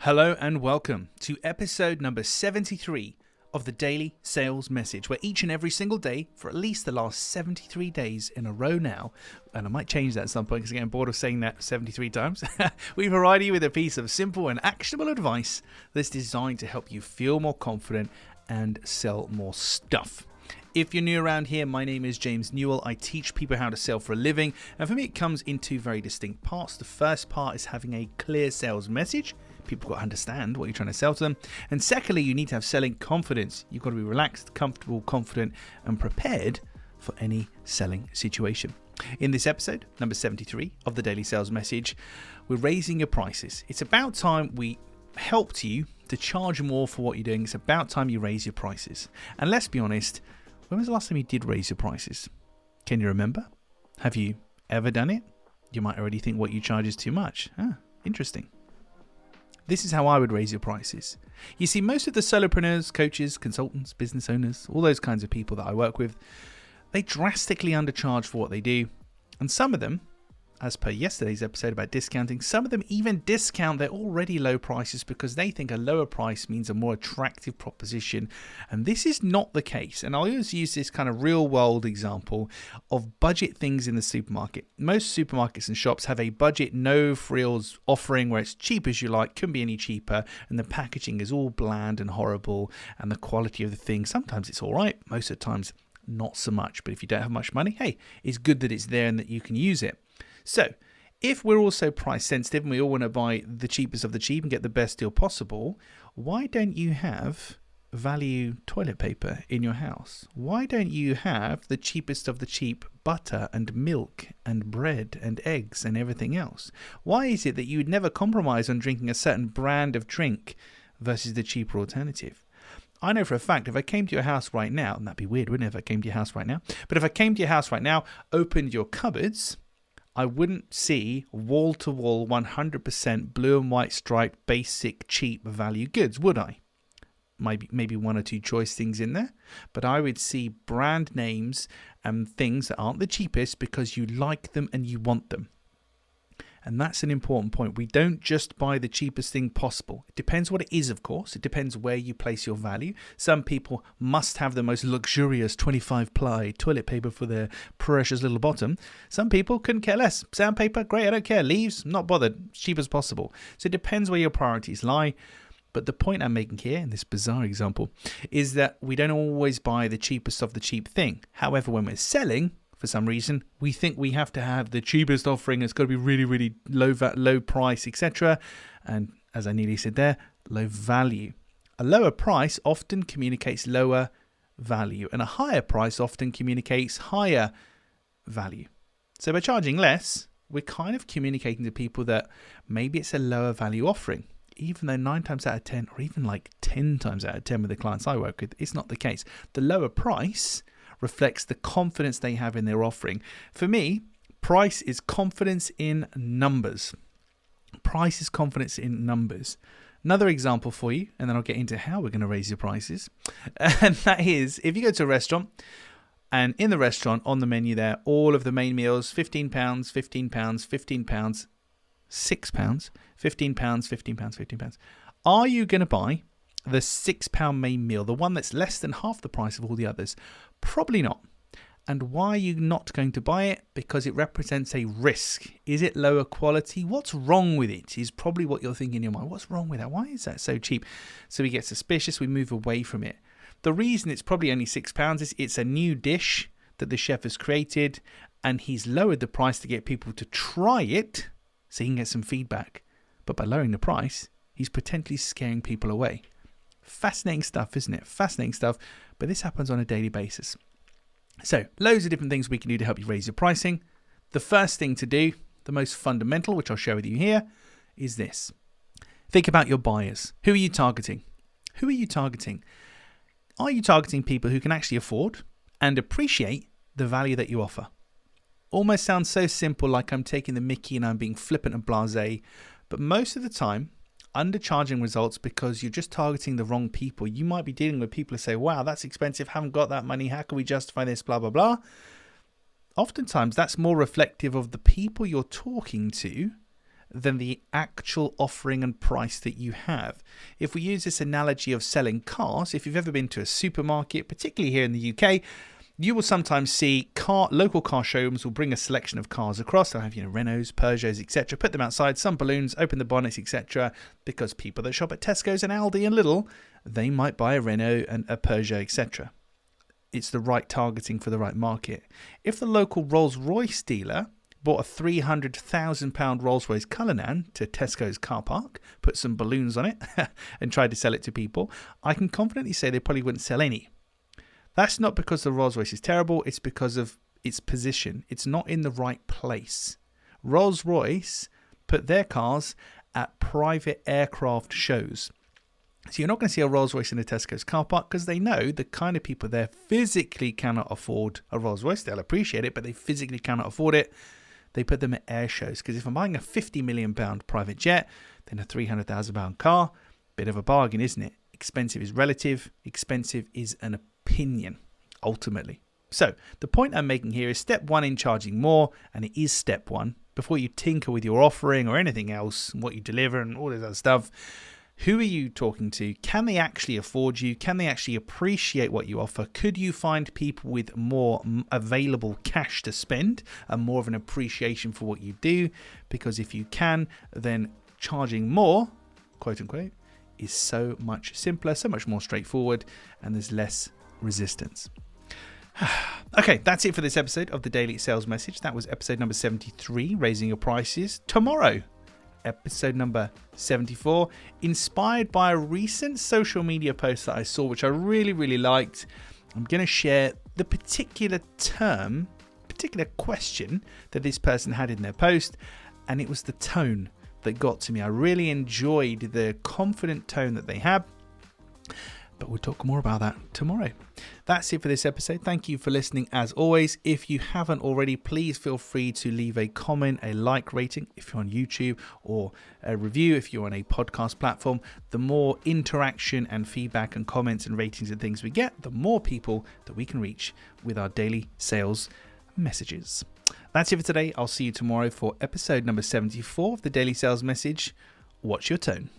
Hello and welcome to episode number 73 of the Daily Sales Message, where each and every single day for at least the last 73 days in a row now, and I might change that at some point because I'm getting bored of saying that 73 times, we provide you with a piece of simple and actionable advice that's designed to help you feel more confident and sell more stuff. If you're new around here, my name is James Newell. I teach people how to sell for a living, and for me it comes in two very distinct parts. The first part is having a clear sales message. People got to understand what you're trying to sell to them. And secondly, you need to have selling confidence. You've got to be relaxed, comfortable, confident, and prepared for any selling situation. In this episode, number 73 of the Daily Sales Message, we're raising your prices. It's about time we helped you to charge more for what you're doing. It's about time you raise your prices. And let's be honest, when was the last time you did raise your prices? Can you remember? Have you ever done it? You might already think what you charge is too much. Interesting. This is how I would raise your prices. You see, most of the solopreneurs, coaches, consultants, business owners, all those kinds of people that I work with, they drastically undercharge for what they do. And some of them, as per yesterday's episode about discounting, some of them even discount their already low prices because they think a lower price means a more attractive proposition. And this is not the case. And I'll always use this kind of real world example of budget things in the supermarket. Most supermarkets and shops have a budget no frills offering where it's cheap as you like, couldn't be any cheaper, and the packaging is all bland and horrible, and the quality of the thing, sometimes it's all right, most of the times not so much. But if you don't have much money, hey, it's good that it's there and that you can use it. So, if we're also price sensitive and we all want to buy the cheapest of the cheap and get the best deal possible, why don't you have value toilet paper in your house? Why don't you have the cheapest of the cheap butter and milk and bread and eggs and everything else? Why is it that you would never compromise on drinking a certain brand of drink versus the cheaper alternative? I know for a fact if I came to your house right now, and that'd be weird, wouldn't it, if I came to your house right now? But if I came to your house right now, opened your cupboards, I wouldn't see wall-to-wall 100% blue and white striped basic cheap value goods, would I? Maybe one or two choice things in there, but I would see brand names and things that aren't the cheapest because you like them and you want them. And that's an important point. We don't just buy the cheapest thing possible. It depends what it is, of course. It depends where you place your value. Some people must have the most luxurious 25-ply toilet paper for their precious little bottom. Some people couldn't care less. Sandpaper, great, I don't care. Leaves, not bothered. As cheap as possible. So it depends where your priorities lie. But the point I'm making here, in this bizarre example, is that we don't always buy the cheapest of the cheap thing. However, when we're selling, for some reason, we think we have to have the cheapest offering. It's got to be really, really low price, etc. And as I nearly said there, low value. A lower price often communicates lower value, and a higher price often communicates higher value. So by charging less, we're kind of communicating to people that maybe it's a lower value offering, even though 9 times out of 10, or even like 10 times out of 10 with the clients I work with, it's not the case. The lower price reflects the confidence they have in their offering. For me, price is confidence in numbers. Price is confidence in numbers. Another example for you, and then I'll get into how we're going to raise your prices. And that is, if you go to a restaurant, and in the restaurant, on the menu there, all of the main meals, £15, £15, £15, £6, £15, £15, are you going to buy the £6 main meal, the one that's less than half the price of all the others? Probably not. And why are you not going to buy it? Because it represents a risk. Is it lower quality? What's wrong with it is probably what you're thinking in your mind. What's wrong with that? Why is that so cheap? So we get suspicious, we move away from it. The reason it's probably only £6 is it's a new dish that the chef has created, and he's lowered the price to get people to try it so he can get some feedback. But by lowering the price, he's potentially scaring people away. Fascinating stuff, isn't it? Fascinating stuff. But this happens on a daily basis. So, loads of different things we can do to help you raise your pricing. The first thing to do, the most fundamental, which I'll share with you here, is this. Think about your buyers. Who are you targeting? Who are you targeting? Are you targeting people who can actually afford and appreciate the value that you offer? Almost sounds so simple, like I'm taking the mickey and I'm being flippant and blasé. But most of the time, undercharging results because you're just targeting the wrong people. You might be dealing with people who say, wow, that's expensive, haven't got that money, how can we justify this, blah, blah, blah. Oftentimes, that's more reflective of the people you're talking to than the actual offering and price that you have. If we use this analogy of selling cars, if you've ever been to a supermarket, particularly here in the UK, you will sometimes see local car showrooms will bring a selection of cars across. They'll have, Renaults, Peugeots, etc. Put them outside, some balloons, open the bonnets, etc. Because people that shop at Tesco's and Aldi and Lidl, they might buy a Renault and a Peugeot, etc. It's the right targeting for the right market. If the local Rolls-Royce dealer bought a £300,000 Rolls-Royce Cullinan to Tesco's car park, put some balloons on it and tried to sell it to people, I can confidently say they probably wouldn't sell any. That's not because the Rolls-Royce is terrible, it's because of its position. It's not in the right place. Rolls-Royce put their cars at private aircraft shows. So you're not going to see a Rolls-Royce in a Tesco's car park because they know the kind of people there physically cannot afford a Rolls-Royce. They'll appreciate it, but they physically cannot afford it. They put them at air shows because if I'm buying a £50 million private jet, then a £300,000 car, bit of a bargain, isn't it? Expensive is relative. Expensive is an opinion, ultimately. So the point I'm making here is step one in charging more, and it is step one. Before you tinker with your offering or anything else, what you deliver and all this other stuff, who are you talking to? Can they actually afford you? Can they actually appreciate what you offer? Could you find people with more available cash to spend and more of an appreciation for what you do? Because if you can, then charging more, quote unquote, is so much simpler, so much more straightforward, and there's less resistance. Okay, that's it for this episode of the Daily Sales Message. That was episode number 73, Raising Your Prices. Tomorrow, episode number 74, inspired by a recent social media post that I saw, which I really, really liked. I'm going to share the particular question that this person had in their post, and it was the tone that got to me. I really enjoyed the confident tone that they had, but we'll talk more about that tomorrow. That's it for this episode. Thank you for listening as always. If you haven't already, please feel free to leave a comment, a like rating if you're on YouTube, or a review if you're on a podcast platform. The more interaction and feedback and comments and ratings and things we get, the more people that we can reach with our daily sales messages. That's it for today. I'll see you tomorrow for episode number 74 of the Daily Sales Message. Watch your tone.